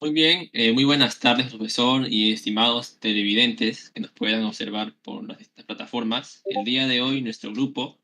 Muy bien, muy buenas tardes, profesor y estimados televidentes que nos puedan observar por las distintas plataformas. El día de hoy nuestro grupo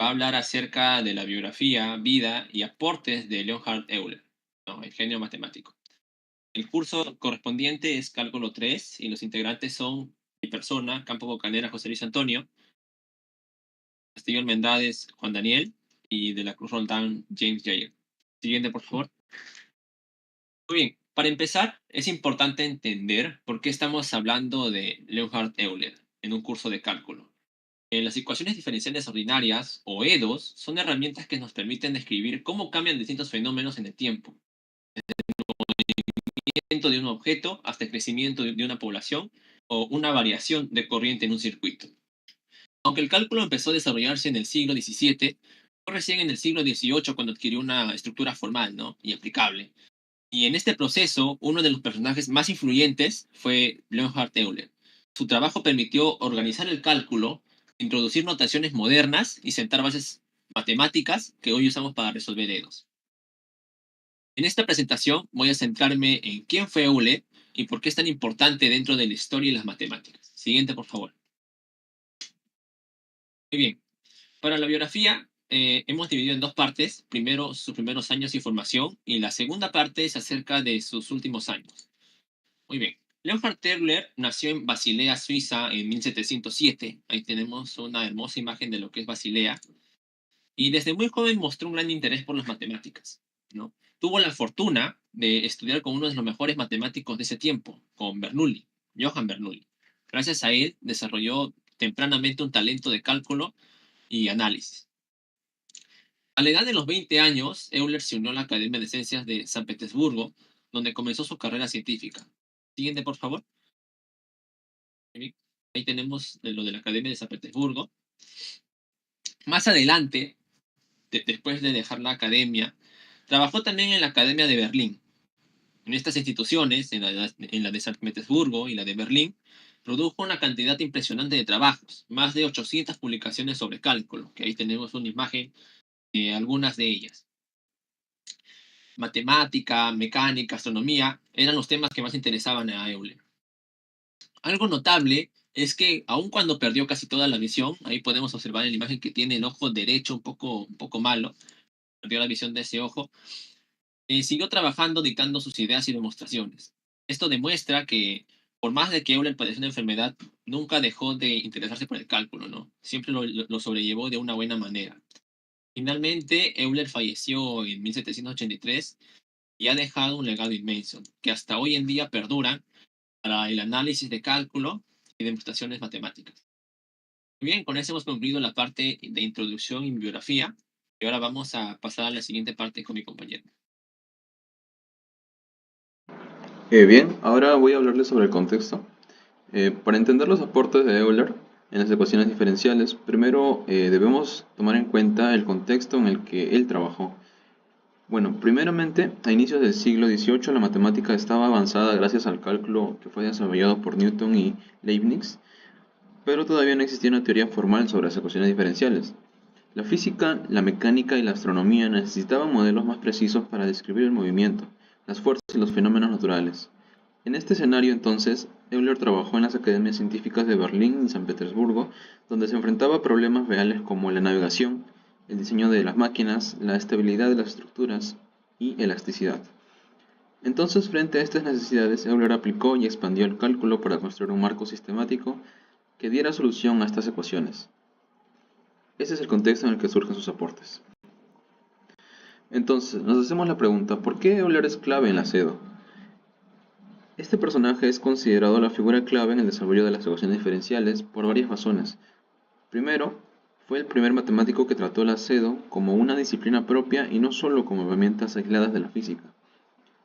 va a hablar acerca de la biografía, vida y aportes de Leonhard Euler, ¿no? El genio matemático. El curso correspondiente es Cálculo 3 y los integrantes son mi persona, Campo Bocanera, José Luis Antonio, Castillo Almendades, Juan Daniel y de la Cruz Roldán, James Jair. Siguiente, por favor. Muy bien, para empezar, es importante entender por qué estamos hablando de Leonhard Euler en un curso de cálculo. Las ecuaciones diferenciales ordinarias, o EDOs, son herramientas que nos permiten describir cómo cambian distintos fenómenos en el tiempo, movimiento de un objeto hasta el crecimiento de una población o una variación de corriente en un circuito. Aunque el cálculo empezó a desarrollarse en el siglo XVII, fue recién en el siglo XVIII cuando adquirió una estructura formal, ¿no? Y aplicable. Y en este proceso, uno de los personajes más influyentes fue Leonhard Euler. Su trabajo permitió organizar el cálculo, introducir notaciones modernas y sentar bases matemáticas que hoy usamos para resolver EDOs. En esta presentación voy a centrarme en quién fue Euler y por qué es tan importante dentro de la historia y las matemáticas. Siguiente, por favor. Muy bien. Para la biografía, hemos dividido en dos partes. Primero, sus primeros años y formación, y la segunda parte es acerca de sus últimos años. Muy bien. Leonhard Euler nació en Basilea, Suiza, en 1707. Ahí tenemos una hermosa imagen de lo que es Basilea. Y desde muy joven mostró un gran interés por las matemáticas, ¿no? Tuvo la fortuna de estudiar con uno de los mejores matemáticos de ese tiempo, con Bernoulli, Johann Bernoulli. Gracias a él desarrolló tempranamente un talento de cálculo y análisis. A la edad de los 20 años, Euler se unió a la Academia de Ciencias de San Petersburgo, donde comenzó su carrera científica. Siguiente, por favor. Ahí tenemos lo de la Academia de San Petersburgo. Más adelante, después de dejar la academia, trabajó también en la Academia de Berlín. En estas instituciones, en la de San Petersburgo y la de Berlín, produjo una cantidad impresionante de trabajos, más de 800 publicaciones sobre cálculo, que ahí tenemos una imagen de algunas de ellas. Matemática, mecánica, astronomía eran los temas que más interesaban a Euler. Algo notable es que aun cuando perdió casi toda la visión, ahí podemos observar en la imagen que tiene el ojo derecho un poco malo, perdió la visión de ese ojo, siguió trabajando dictando sus ideas y demostraciones. Esto demuestra que por más de que Euler padeció una enfermedad, nunca dejó de interesarse por el cálculo, ¿no? Siempre lo sobrellevó de una buena manera. Finalmente, Euler falleció en 1783 y ha dejado un legado inmenso, que hasta hoy en día perdura para el análisis de cálculo y demostraciones matemáticas. Muy bien, con eso hemos concluido la parte de introducción y biografía. Y ahora vamos a pasar a la siguiente parte con mi compañero. Bien, ahora voy a hablarles sobre el contexto. Para entender los aportes de Euler en las ecuaciones diferenciales, primero debemos tomar en cuenta el contexto en el que él trabajó. Bueno, primeramente, a inicios del siglo XVIII la matemática estaba avanzada gracias al cálculo que fue desarrollado por Newton y Leibniz, pero todavía no existía una teoría formal sobre las ecuaciones diferenciales. La física, la mecánica y la astronomía necesitaban modelos más precisos para describir el movimiento, las fuerzas y los fenómenos naturales. En este escenario, entonces, Euler trabajó en las academias científicas de Berlín y San Petersburgo, donde se enfrentaba a problemas reales como la navegación, el diseño de las máquinas, la estabilidad de las estructuras y elasticidad. Entonces, frente a estas necesidades, Euler aplicó y expandió el cálculo para construir un marco sistemático que diera solución a estas ecuaciones. Ese es el contexto en el que surgen sus aportes. Entonces, nos hacemos la pregunta, ¿por qué Euler es clave en la CEDO? Este personaje es considerado la figura clave en el desarrollo de las ecuaciones diferenciales por varias razones. Primero, fue el primer matemático que trató la CEDO como una disciplina propia y no solo como herramientas aisladas de la física.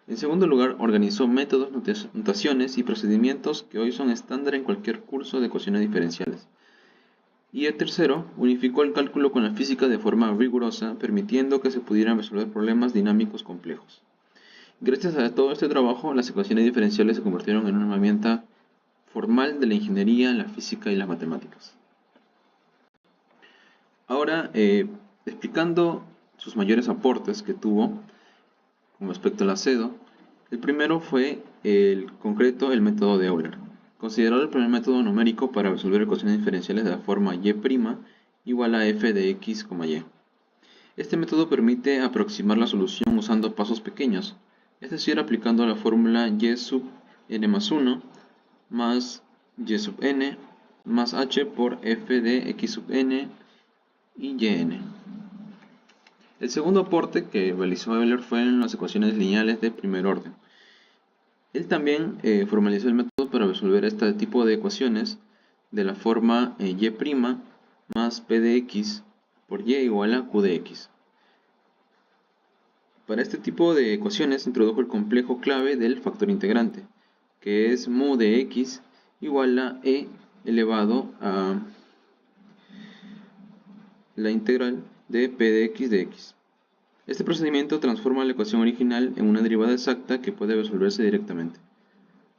En segundo lugar, organizó métodos, notaciones y procedimientos que hoy son estándar en cualquier curso de ecuaciones diferenciales. Y el tercero, unificó el cálculo con la física de forma rigurosa, permitiendo que se pudieran resolver problemas dinámicos complejos. Gracias a todo este trabajo, las ecuaciones diferenciales se convirtieron en una herramienta formal de la ingeniería, la física y las matemáticas. Ahora, explicando sus mayores aportes que tuvo con respecto al acedo, El primero fue el concreto, el método de Euler, considerado el primer método numérico para resolver ecuaciones diferenciales de la forma y' igual a f de x, y. Este método permite aproximar la solución usando pasos pequeños, es decir, aplicando la fórmula y sub n más 1 más y sub n más h por f de x sub n y yn. El segundo aporte que realizó Euler fue en las ecuaciones lineales de primer orden. Él también formalizó el método para resolver este tipo de ecuaciones de la forma y' más p de x por y igual a q de x. Para este tipo de ecuaciones introdujo el complejo clave del factor integrante, que es mu de x igual a e elevado a la integral de p de x. Este procedimiento transforma la ecuación original en una derivada exacta que puede resolverse directamente.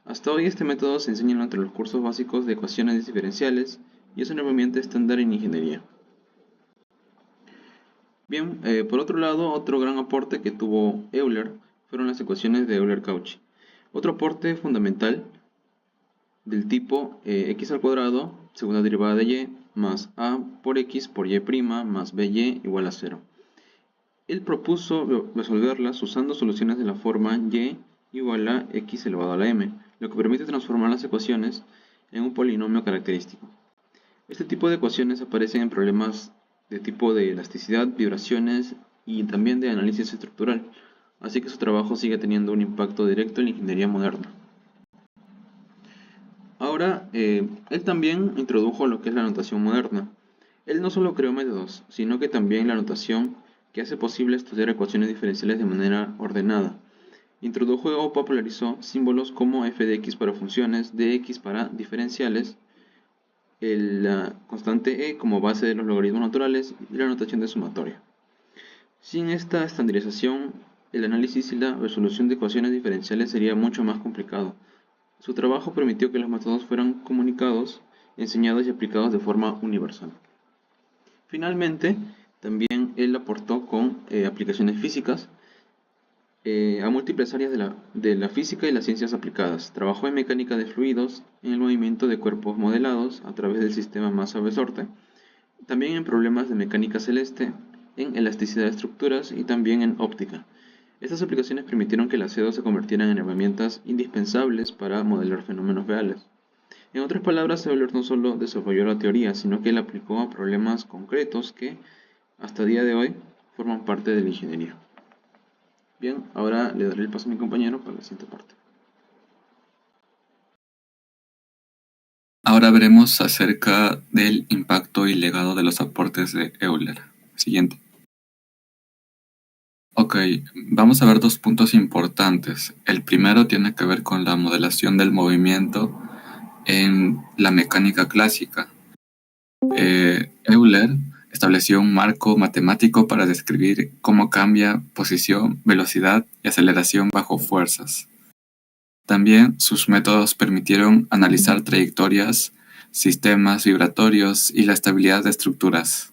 Hasta hoy este método se enseña entre los cursos básicos de ecuaciones diferenciales y es una herramienta estándar en ingeniería. Bien, por otro lado, otro gran aporte que tuvo Euler fueron las ecuaciones de Euler-Cauchy. Otro aporte fundamental del tipo x al cuadrado, segunda derivada de y, más a por x por y' más by igual a 0. Él propuso resolverlas usando soluciones de la forma y igual a x elevado a la m, lo que permite transformar las ecuaciones en un polinomio característico. Este tipo de ecuaciones aparecen en problemas de tipo de elasticidad, vibraciones y también de análisis estructural, así que su trabajo sigue teniendo un impacto directo en la ingeniería moderna. Ahora, él también introdujo lo que es la notación moderna. Él no solo creó métodos, sino que también la notación que hace posible estudiar ecuaciones diferenciales de manera ordenada. Introdujo o popularizó símbolos como f de x para funciones, dx para diferenciales, la constante e como base de los logaritmos naturales y la notación de sumatoria. Sin esta estandarización, el análisis y la resolución de ecuaciones diferenciales sería mucho más complicado. Su trabajo permitió que los métodos fueran comunicados, enseñados y aplicados de forma universal. Finalmente, también él aportó con aplicaciones físicas a múltiples áreas de la física y las ciencias aplicadas. Trabajó en mecánica de fluidos, en el movimiento de cuerpos modelados a través del sistema masa-resorte, también en problemas de mecánica celeste, en elasticidad de estructuras y también en óptica. Estas aplicaciones permitieron que las CEDO se convirtieran en herramientas indispensables para modelar fenómenos reales. En otras palabras, Euler no solo desarrolló la teoría, sino que la aplicó a problemas concretos que, hasta el día de hoy, forman parte de la ingeniería. Bien, ahora le daré el paso a mi compañero para la siguiente parte. Ahora veremos acerca del impacto y legado de los aportes de Euler. Siguiente. Ok, vamos a ver dos puntos importantes. El primero tiene que ver con la modelación del movimiento en la mecánica clásica. Euler estableció un marco matemático para describir cómo cambia posición, velocidad y aceleración bajo fuerzas. También sus métodos permitieron analizar trayectorias, sistemas vibratorios y la estabilidad de estructuras.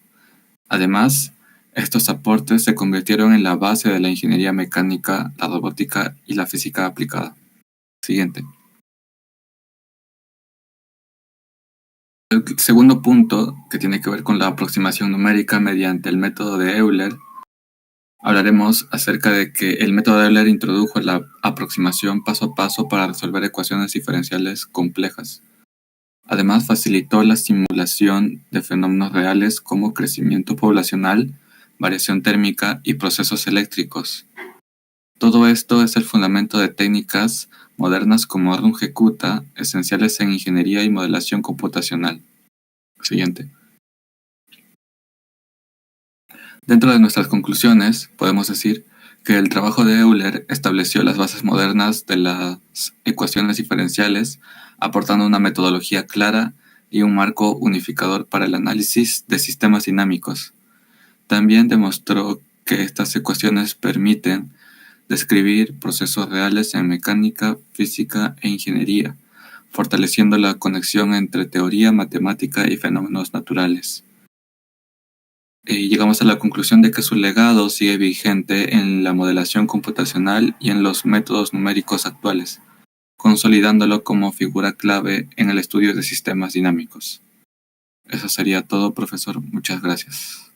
Además, estos aportes se convirtieron en la base de la ingeniería mecánica, la robótica y la física aplicada. Siguiente. El segundo punto, que tiene que ver con la aproximación numérica mediante el método de Euler, hablaremos acerca de que el método de Euler introdujo la aproximación paso a paso para resolver ecuaciones diferenciales complejas. Además, facilitó la simulación de fenómenos reales como crecimiento poblacional, variación térmica y procesos eléctricos. Todo esto es el fundamento de técnicas modernas como runge-kutta, esenciales en ingeniería y modelación computacional. Siguiente. Dentro de nuestras conclusiones, podemos decir que el trabajo de Euler estableció las bases modernas de las ecuaciones diferenciales, aportando una metodología clara y un marco unificador para el análisis de sistemas dinámicos. También demostró que estas ecuaciones permiten describir procesos reales en mecánica, física e ingeniería, fortaleciendo la conexión entre teoría, matemática y fenómenos naturales. llegamos a la conclusión de que su legado sigue vigente en la modelación computacional y en los métodos numéricos actuales, consolidándolo como figura clave en el estudio de sistemas dinámicos. Eso sería todo, profesor. Muchas gracias.